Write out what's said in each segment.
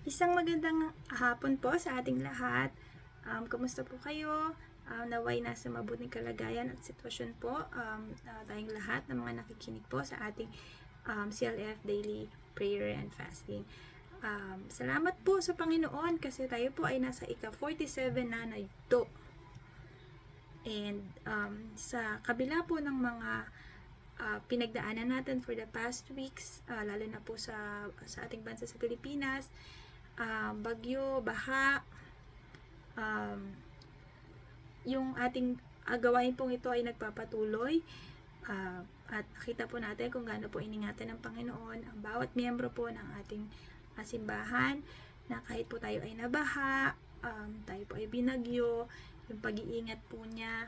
Isang magandang hapon po sa ating lahat. Kumusta po kayo? Naway nasa mabuting kalagayan at sitwasyon po tayong lahat ng mga nakikinig po sa ating CLF Daily Prayer and Fasting. Salamat po sa Panginoon kasi tayo po ay nasa ika-47 na ito. And sa kabila po ng mga pinagdaanan natin for the past weeks, lalo na po sa ating bansa sa Pilipinas, bagyo, baha, yung ating gawain pong ito ay nagpapatuloy, at nakita po natin kung gaano po iningatan ng Panginoon ang bawat miyembro po ng ating simbahan, na kahit po tayo ay nabaha, tayo po ay binagyo, yung pag-iingat po niya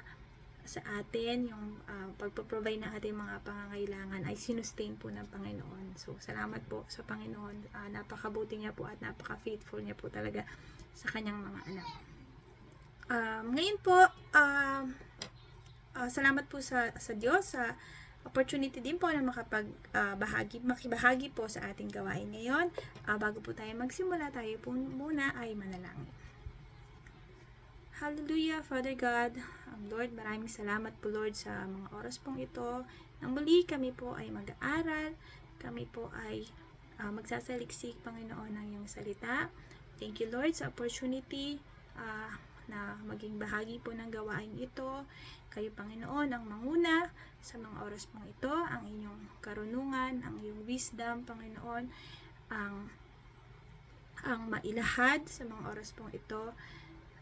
sa atin, yung pagpo-provide ng ating mga pangangailangan ay sinustain po ng Panginoon. So, salamat po sa Panginoon. Napakabuti niya po at napaka-faithful niya po talaga sa kanyang mga anak. Ngayon po, salamat po sa Diyos sa opportunity din po na makibahagi po sa ating gawain ngayon. Bago po tayo magsimula, tayo po muna ay manalangin. Hallelujah, Father God, Lord, maraming salamat po Lord sa mga oras pong ito. Nang muli kami po ay mag-aaral, kami po ay magsasaliksik, Panginoon, ng iyong salita. Thank you Lord sa opportunity na maging bahagi po ng gawain ito. Kayo Panginoon ang manguna sa mga oras pong ito, ang inyong karunungan, ang iyong wisdom, Panginoon, ang mailahad sa mga oras pong ito.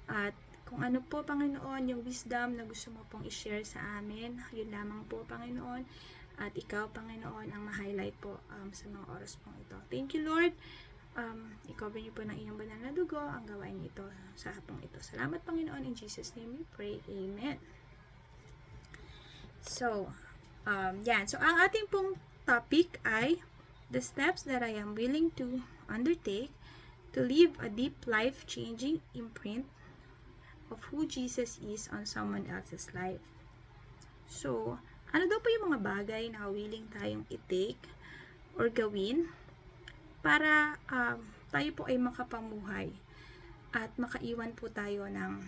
At kung ano po, Panginoon, yung wisdom na gusto mo pong i-share sa amin, yun lamang po, Panginoon. At ikaw, Panginoon, ang ma-highlight po sa mga oras pong ito. Thank you, Lord. I-cover niyo po ng inyong banal na dugo ang gawain ito sa hapong ito. Salamat, Panginoon. In Jesus' name we pray. Amen. So, yan. So, ang ating pong topic ay the steps that I am willing to undertake to leave a deep life-changing imprint of who Jesus is on someone else's life. So, ano daw po yung mga bagay na willing tayong i-take or gawin para tayo po ay makapamuhay at makaiwan po tayo ng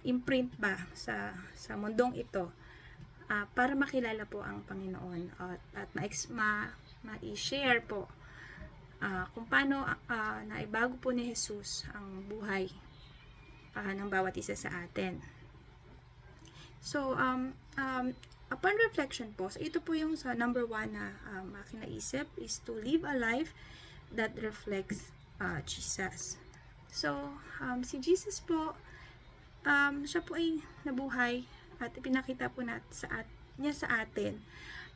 imprint ba sa mundong ito, para makilala po ang Panginoon at ma-share po kung paano naibago po ni Jesus ang buhay ng bawat isa sa atin. So, upon reflection po, so ito po yung sa number 1 na aking naisip is to live a life that reflects Jesus. So, si Jesus po, siya po ay nabuhay at ipinakita po niya sa atin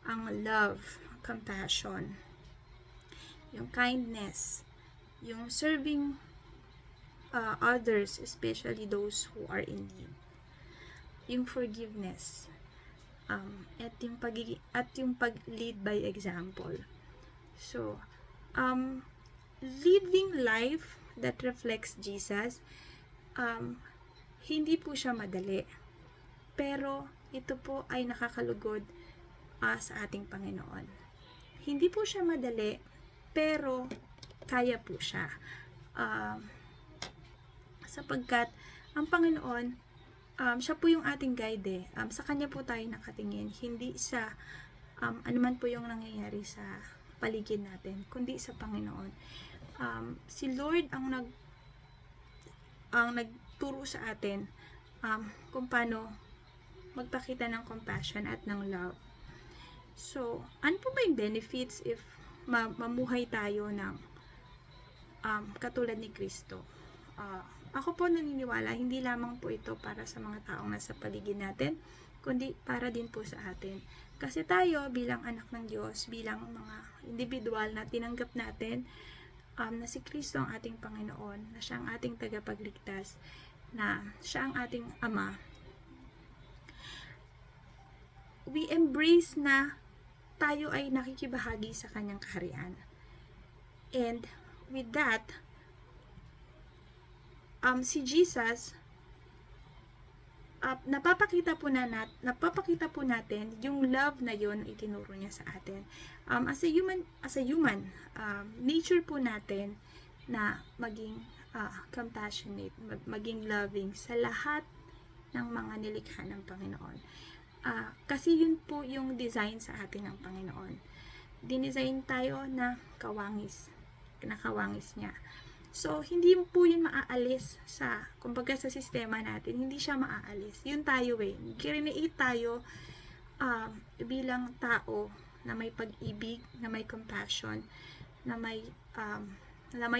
ang love, compassion, yung kindness, yung serving others, especially those who are in need, yung forgiveness, at yung pag-lead by example. So, living life that reflects Jesus, hindi po siya madali, pero ito po ay nakakalugod sa ating Panginoon. Hindi po siya madali, pero kaya po siya. Sapagkat ang Panginoon, siya po yung ating guide. Sa Kanya po tayo nakatingin, hindi sa anuman po yung nangyayari sa paligid natin, kundi sa Panginoon. Si Lord ang nagturo sa atin kung paano magpakita ng compassion at ng love. So, ano po ba yung benefits if mamuhay tayo ng katulad ni Kristo? Ako po naniniwala, hindi lamang po ito para sa mga taong nasa paligid natin, kundi para din po sa atin. Kasi tayo bilang anak ng Diyos, bilang mga individual na tinanggap natin na si Kristo ang ating Panginoon, na siya ang ating tagapagligtas, na siya ang ating Ama, we embrace na tayo ay nakikibahagi sa kanyang kaharian. And with that, si Jesus napapakita po natin yung love na yon itinuro niya sa atin. As a human, nature po natin na maging compassionate, maging loving sa lahat ng mga nilikha ng Panginoon. Kasi yun po yung design sa atin ng Panginoon. Dinesign tayo na kawangis niya. So, hindi po yun maaalis kumbaga sa sistema natin, hindi siya maaalis. Yun tayo Create tayo bilang tao na may pag-ibig, na may compassion, na may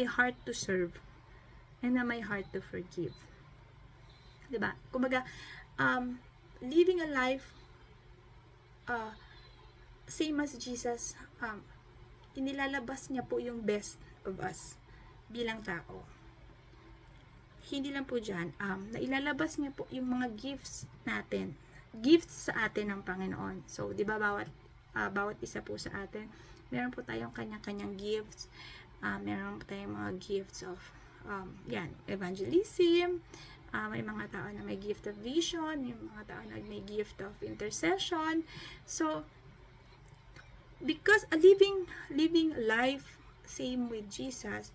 heart to serve, and na may heart to forgive. Diba? Kumbaga, living a life same as Jesus, inilalabas niya po yung best of us bilang tao. Hindi lang po dyan, nailalabas niya po yung mga gifts natin, gifts sa atin ng Panginoon. So, di ba, bawat isa po sa atin, meron po tayong kanya-kanyang gifts, meron po tayong mga gifts of, evangelism, may mga tao na may gift of vision, may mga tao na may gift of intercession. So, because living life same with Jesus,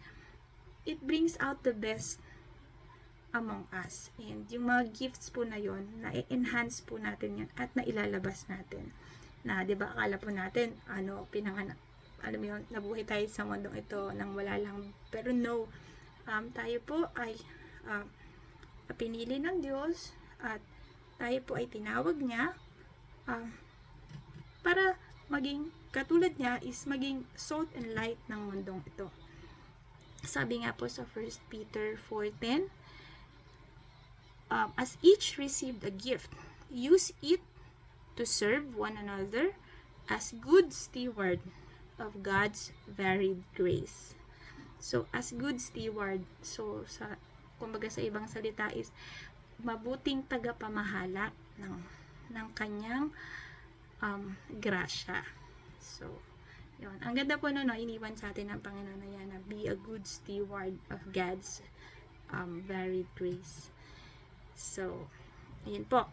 it brings out the best among us. And yung mga gifts po na yon, na-enhance po natin yun at nailalabas natin. Na, di ba, akala po natin, pinanganak, alam mo yun, nabuhay tayo sa mundong ito nang wala lang. Pero no, tayo po ay pinili ng Diyos at tayo po ay tinawag niya para maging katulad niya is maging salt and light ng mundong ito. Sabi nga po sa 1 Peter 4:10, as each received a gift, use it to serve one another as good steward of God's varied grace. So, as good steward, kumbaga sa ibang salita is mabuting tagapamahala ng kanyang grasya. So, yun. Ang ganda po iniwan sa atin ng Panginoon na yan, na be a good steward of God's varied grace. So, ayun po.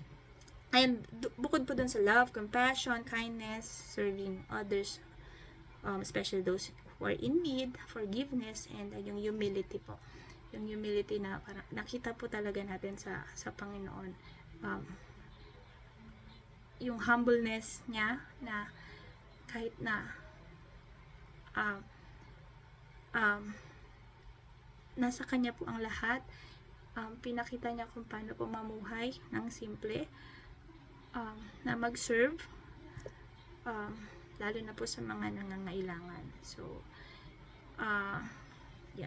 And bukod po dun sa love, compassion, kindness, serving others, especially those who are in need, forgiveness, and yung humility po. Yung humility na parang nakita po talaga natin sa Panginoon. Yung humbleness niya na kahit na nasa kanya po ang lahat, pinakita niya kung paano po mamuhay ng simple, na mag-serve, lalo na po sa mga nangangailangan. So,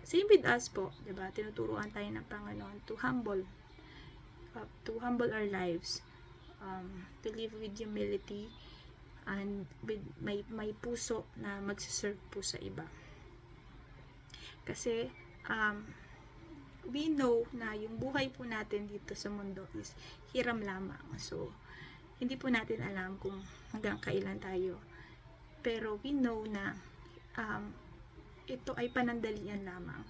same with us po, diba? Tinuturuan tayo ng Panginoon to humble our lives, to live with humility, and with may puso na magsiserve po sa iba. Kasi we know na yung buhay po natin dito sa mundo is hiram lamang. So, hindi po natin alam kung hanggang kailan tayo. Pero we know na ito ay panandalian lamang.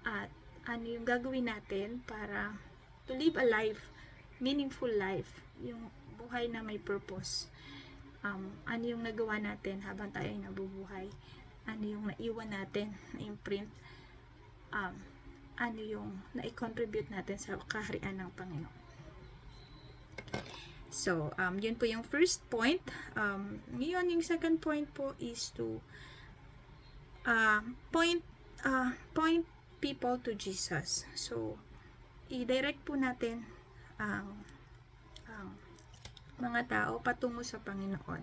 At ano yung gagawin natin para to live a life, meaningful life, yung buhay na may purpose. Ano yung nagawa natin habang tayo ay nabubuhay, ano yung naiwan natin na imprint, ano yung na-contribute natin sa kaharian ng Panginoon. So, yun po yung first point. Ngayon, yung second point po is to point people to Jesus. So, i-direct po natin ang mga tao patungo sa Panginoon.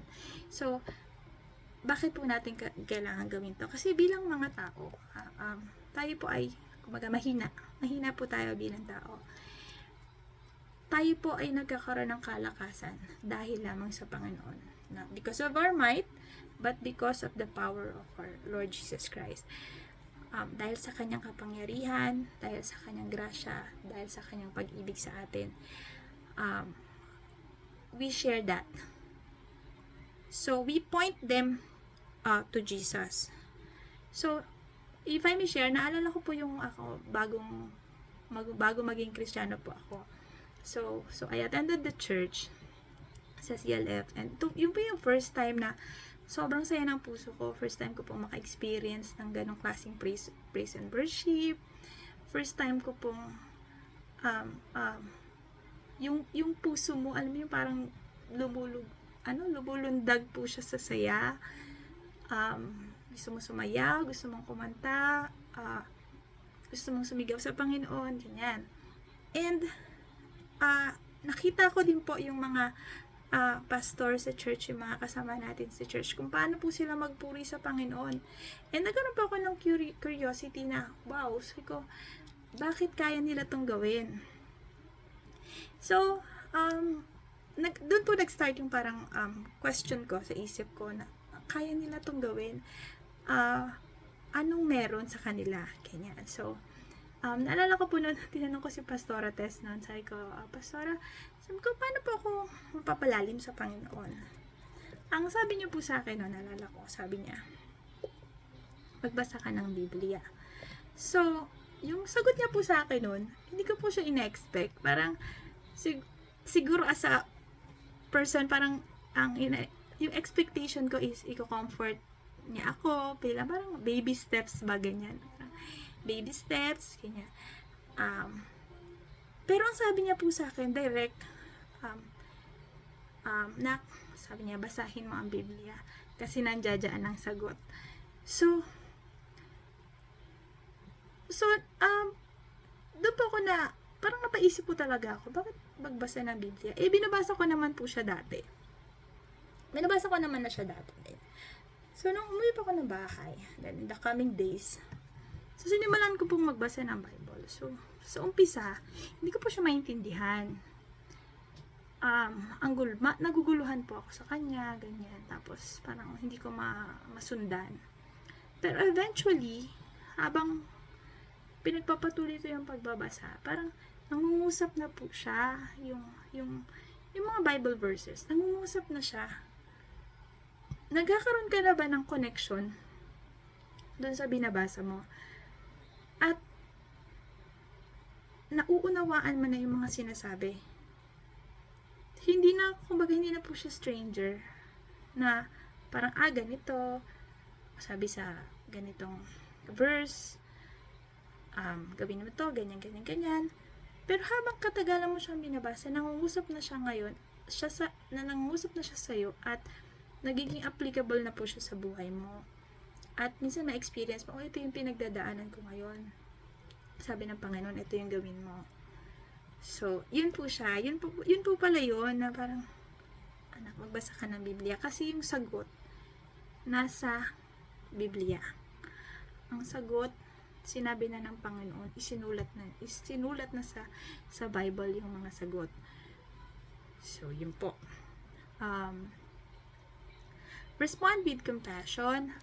So, bakit po natin kailangan gawin to? Kasi bilang mga tao, tayo po ay, kumbaga, mahina po tayo bilang tao. Tayo po ay nagkakaroon ng kalakasan dahil lamang sa Panginoon. Not because of our might, but because of the power of our Lord Jesus Christ. Dahil sa kanyang kapangyarihan, dahil sa kanyang grasya, dahil sa kanyang pag-ibig sa atin, we share that. So, we point them to Jesus. So, if I may share, naalala ko po yung ako, bago maging Kristiyano po ako. So I attended the church sa CLF, and yun po yung first time na sobrang saya ng puso ko. First time ko pong maka-experience ng ganong klaseng praise and worship. First time ko pong yung puso mo, alam mo yung parang lumulundag po siya sa saya. Gusto mo sumayaw, gusto mong kumanta, gusto mong sumigaw sa Panginoon, ganyan. And nakita ko din po yung mga pastor sa church, yung mga kasama natin sa church, kung paano po sila magpuri sa Panginoon. And nagkaroon pa ako ng curiosity na, wow, sabi ko, bakit kaya nila tong gawin? So, doon po nag-start yung parang question ko sa isip ko na, kaya nila tong gawin? Anong meron sa kanila? Ganyan. So, naalala ko po noon, tinanong ko si Pastora Tess noon, sabi ko, Pastora, sabi ko, paano po ako mapapalalim sa Panginoon? Ang sabi niyo po sa akin, naalala ko, sabi niya, magbasa ka ng Biblia. So, yung sagot niya po sa akin noon, hindi ko po siya in-expect. Parang, siguro as a person, parang, yung expectation ko is, i-comfort niya ako, parang baby steps ba, ganyan. Baby steps, ganyan. Pero ang sabi niya po sa akin, direct, nak, sabi niya, basahin mo ang Biblia, kasi nandiyan ang sagot. So, doon po ako na, parang napaisip po talaga ako, bakit magbasa ng Biblia? Binabasa ko naman po siya dati. Binabasa ko naman na siya dati. So, nung umuwi pa ako ng bahay, then in the coming days, so, sinimulan ko pong magbasa ng Bible. So, sa umpisa, hindi ko po siya maintindihan. Naguguluhan po ako sa kanya, ganyan. Tapos, parang hindi ko masundan. Pero eventually, habang pinagpapatuloy ko yung pagbabasa, parang nangungusap na po siya, yung mga Bible verses, nangungusap na siya. Nagkakaroon ka na ba ng connection doon sa binabasa mo? At nauunawaan mo na yung mga sinasabi. Hindi na po siya stranger na parang, ganito, sabi sa ganitong verse, gawin mo to, ganyan, ganyan, ganyan. Pero habang katagalan mo siyang binabasa, nangungusap na siya ngayon, nangungusap na siya sa'yo, at nagiging applicable na po siya sa buhay mo. At minsan na-experience mo, ito yung pinagdadaanan ko ngayon. Sabi ng Panginoon, ito yung gawin mo. So, yun po siya. Yun po pala yun, na parang, anak, magbasa ka ng Biblia. Kasi yung sagot, nasa Biblia. Ang sagot, sinabi na ng Panginoon, isinulat na sa Bible yung mga sagot. So, yun po. Respond with compassion.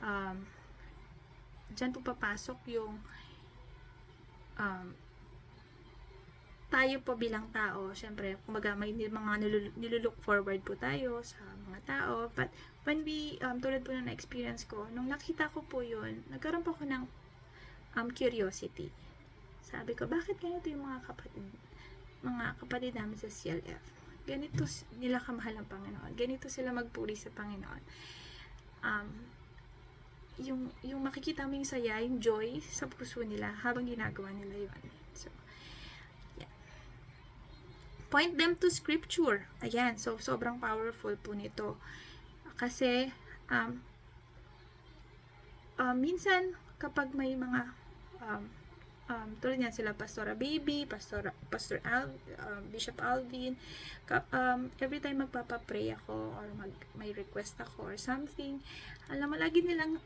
Diyan po papasok yung tayo po bilang tao. Siyempre, kumbaga may mga nilulook forward po tayo sa mga tao. But when we, tulad po na experience ko, nung nakita ko po yun, nagkaroon po ako ng curiosity. Sabi ko, bakit ganito yung mga kapatid namin sa CLF? Ganito nila kamahal ang Panginoon. Ganito sila magpuri sa Panginoon. Yung makikita mo yung saya, yung joy sa puso nila habang ginagawa nila yun. So, yeah. Point them to scripture. Ayan, so sobrang powerful po nito. Kasi, minsan, kapag may mga tulad niyan sila Pastora Baby, Bishop Alvin, every time magpapapray ako or may request ako or something, alam mo, lagi nilang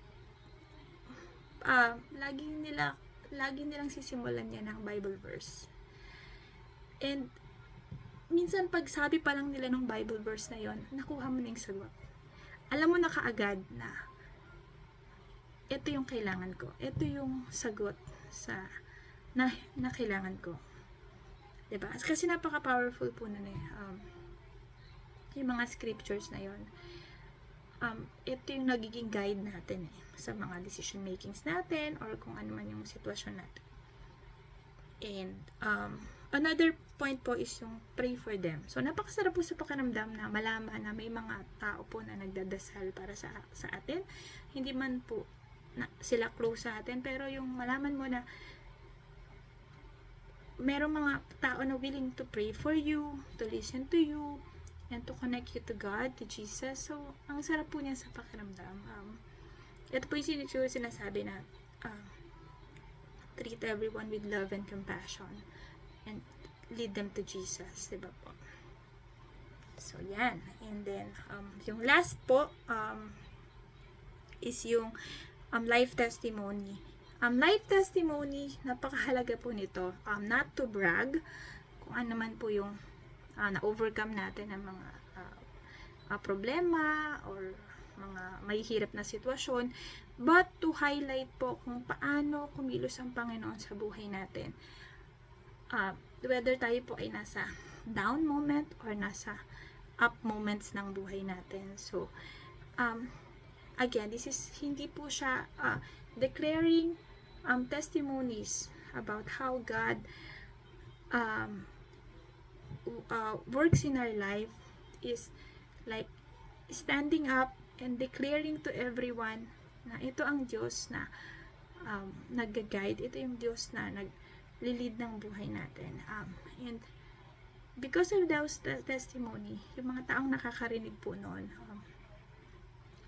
sisimulan niya ng Bible verse. And minsan pag sabi pa lang nila ng Bible verse na yon, nakuha mo na yung sagot. Alam mo na kaagad na ito yung kailangan ko. Ito yung sagot na kailangan ko. Diba? Kasi napaka-powerful po na yung mga scriptures na yon. Ito yung nagiging guide natin sa mga decision makings natin or kung ano man yung sitwasyon natin. And another point po is yung pray for them. So, napakasarap po sa pakiramdam na malaman na may mga tao po na nagdadasal para sa atin. Hindi man po na sila close sa atin, pero yung malaman mo na merong mga tao na willing to pray for you, to listen to you, and to connect you to God, to Jesus. So, ang sarap po niya sa pakiramdam. Ito po yung sinasabi na treat everyone with love and compassion and lead them to Jesus, diba po? So, yan. And then, yung last po is yung life testimony. Life testimony, napakahalaga po nito. Not to brag, kung ano naman po yung na-overcome natin ng mga problema or mga mahihirap na sitwasyon, but to highlight po kung paano kumilos ang Panginoon sa buhay natin. Whether tayo po ay nasa down moment or nasa up moments ng buhay natin. So, again, this is hindi po siya declaring testimonies about how God works in our life, is like standing up and declaring to everyone na ito ang Diyos na nag-guide, ito yung Diyos na nag-lead ng buhay natin. And because of those testimony, yung mga taong nakakarinig po noon,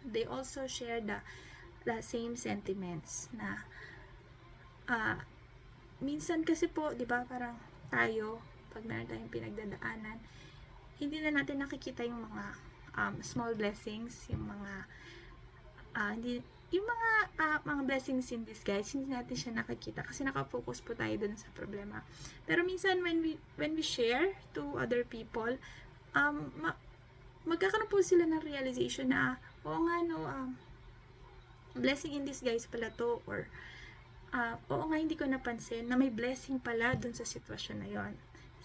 they also share the same sentiments na minsan kasi po, di ba, parang tayo, pag meron tayong pinagdadaanan, hindi na natin nakikita yung mga small blessings, yung mga mga blessings in disguise, hindi natin siya nakikita kasi nakafocus po tayo dun sa problema. Pero minsan when we share to other people, magkakaroon po sila ng realization na oo nga no, blessing in disguise pala to, or oo nga, hindi ko napansin na may blessing pala dun sa sitwasyon na yon.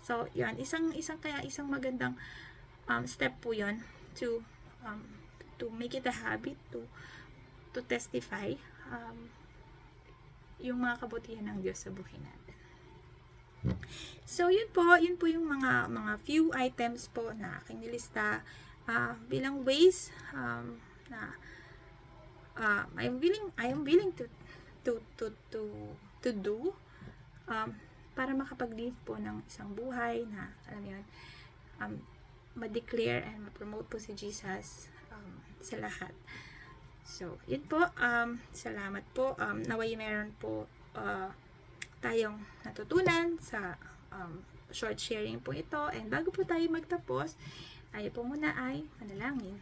So yan, isang magandang step po yon to make it a habit to testify yung mga kabutihan ng Diyos sa buhay natin. So yun po yung mga few items po na aking nilista bilang ways na I am willing to do para makapag-live po ng isang buhay na alam yun, ma-declare and ma-promote po si Jesus sa lahat. So, yun po. Salamat po. Naway meron po tayong natutunan sa short sharing po ito. And bago po tayo magtapos, tayo po muna ay manalangin.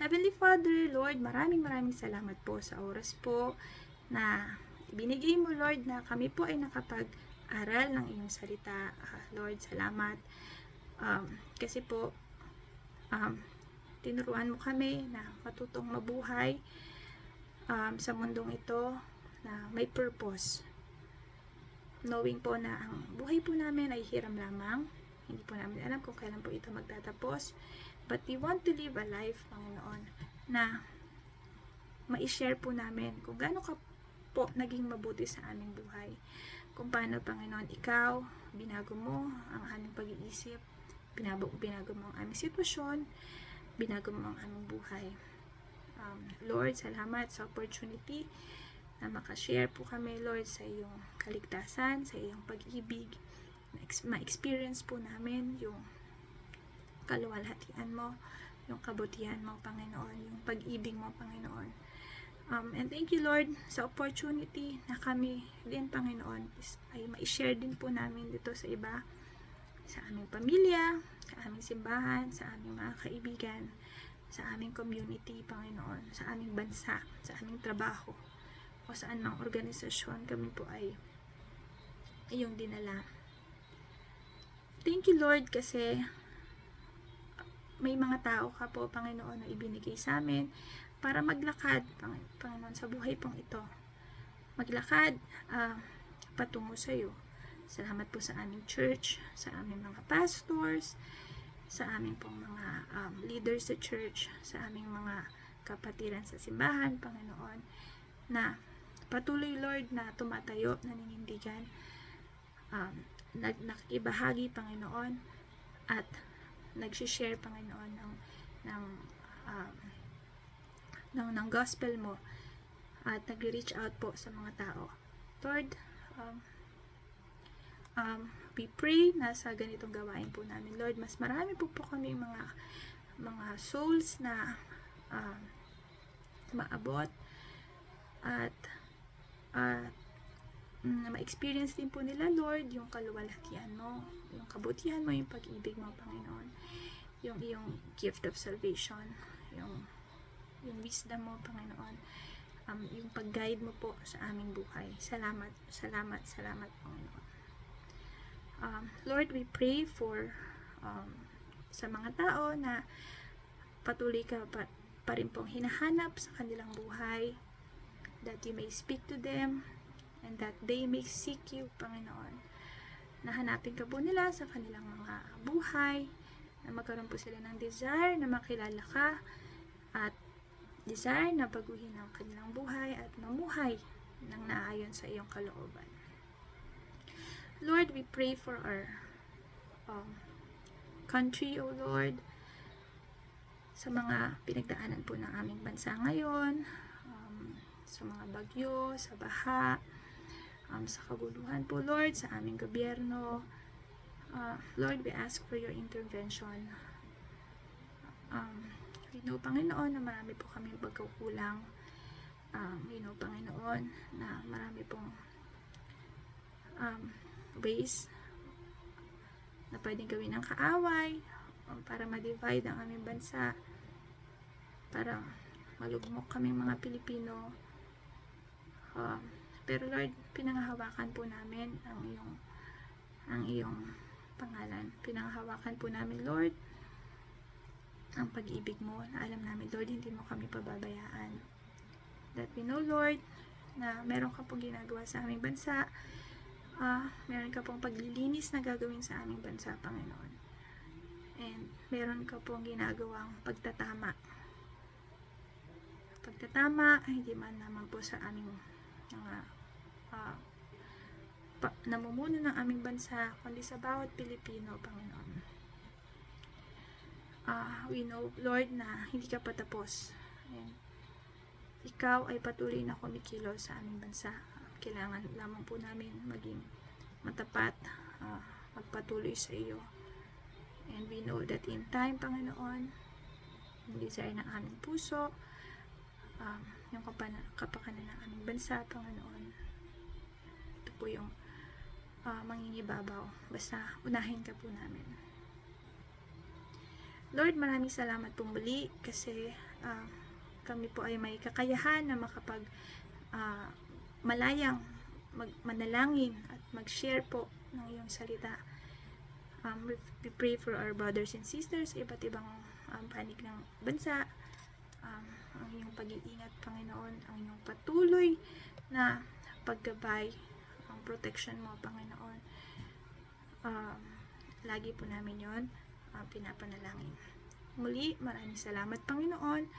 Heavenly Father, Lord, maraming salamat po sa oras po na ibinigay mo, Lord, na kami po ay nakapag-aral ng iyong salita. Lord, salamat. Kasi po, tinuruan mo kami na matutong mabuhay sa mundong ito na may purpose. Knowing po na ang buhay po namin ay hiram lamang. Hindi po namin alam kung kailan po ito magtatapos. But we want to live a life, Panginoon, na ma-share po namin kung gaano ka po naging mabuti sa aming buhay. Kung paano, Panginoon, ikaw, binago mo ang aming pag-iisip, binago mo ang aming sitwasyon, binago mo ang aming buhay. Lord, salamat sa opportunity na makashare po kami, Lord, sa iyong kaligtasan, sa iyong pag-ibig, ma-experience po namin yung kaluwalhatian mo, yung kabutihan mo, Panginoon, yung pag-ibig mo, Panginoon. And thank you, Lord, sa opportunity na kami din, Panginoon, ay ma-share din po namin dito sa iba, sa aming pamilya, sa aming simbahan, sa aming mga kaibigan, sa aming community, Panginoon, sa aming bansa, sa aming trabaho, o saan mang organisasyon kami po ay iyong dinala. Thank you, Lord, kasi may mga tao ka po, Panginoon, na ibinigay sa amin para maglakad, Panginoon, sa buhay pong ito. Maglakad patungo sa iyo. Salamat po sa aming church, sa aming mga pastors, sa aming pong mga leaders sa church, sa aming mga kapatiran sa simbahan, Panginoon, na patuloy, Lord, na tumatayo, naninindigan, nakikibahagi, Panginoon, at nagsishare, Panginoon, ng, um, ng gospel mo, at nag-reach out po sa mga tao. Lord, we pray na sa ganitong gawain po namin, Lord, mas marami po kami mga souls na maabot, at ma-experience din po nila, Lord, yung kaluwalhatian mo, yung kabutihan mo, yung pag-ibig mo, Panginoon, yung iyong gift of salvation, yung wisdom mo, Panginoon, yung pag-guide mo po sa aming buhay. Salamat, salamat, salamat, Panginoon. Lord, we pray for sa mga tao na patuloy ka pa rin pong hinahanap sa kanilang buhay, that you may speak to them, and that they may seek you, Panginoon. Nahanapin ka po nila sa kanilang mga buhay, na magkaroon po sila ng desire na makilala ka, at desire na baguhin ang kanilang buhay at mamuhay ng naayon sa iyong kalooban. Lord, we pray for our country, O Lord, sa mga pinagdaanan po ng aming bansa ngayon, sa mga bagyo, sa baha, sa kaguluhan po, Lord, sa aming gobyerno. Lord, we ask for your intervention. We know, Panginoon, na marami po kami pagkukulang. We know, Panginoon, na marami pong ways na pwedeng gawin ng kaaway para ma-divide ang aming bansa, para malugmok kaming mga Pilipino. Pero Lord, pinanghahawakan po namin ang iyong pangalan. Pinanghahawakan po namin, Lord, ang pag-ibig mo, na alam namin, Lord, hindi mo kami pababayaan. That we know, Lord, na meron ka pong ginagawa sa aming bansa, meron ka pong paglilinis na gagawin sa aming bansa, Panginoon. And meron ka pong ginagawang pagtatama, hindi man naman po sa aming mga namumuno ng aming bansa, kundi sa bawat Pilipino, Panginoon. We know, Lord, na hindi ka patapos, and ikaw ay patuloy na kumikilos sa aming bansa. Kailangan lamang po namin maging matapat, magpatuloy sa iyo. And we know that in time, Panginoon, yung desire ng aming puso, yung kapakanan ng aming bansa, Panginoon, ito po yung mangingibabaw. Basta unahin ka po namin. Lord, maraming salamat po muli, kasi kami po ay may kakayahan na makapag malayang manalangin at mag-share po ng iyong salita. We pray for our brothers and sisters sa iba't ibang panig ng bansa. Ang iyong pag-iingat, Panginoon, ang iyong patuloy na paggabay, ang protection mo, Panginoon. Lagi po namin yon pinapanalangin. Muli, maraming salamat, Panginoon,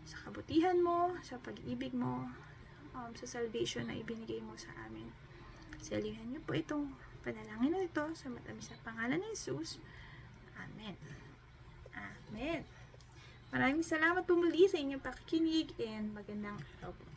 sa kabutihan mo, sa pag-ibig mo, sa salvation na ibinigay mo sa amin. Salihan niyo po itong panalangin na ito sa matamis na pangalan ni Jesus. Amen. Amen. Maraming salamat po muli sa inyong pakikinig, and magandang araw po.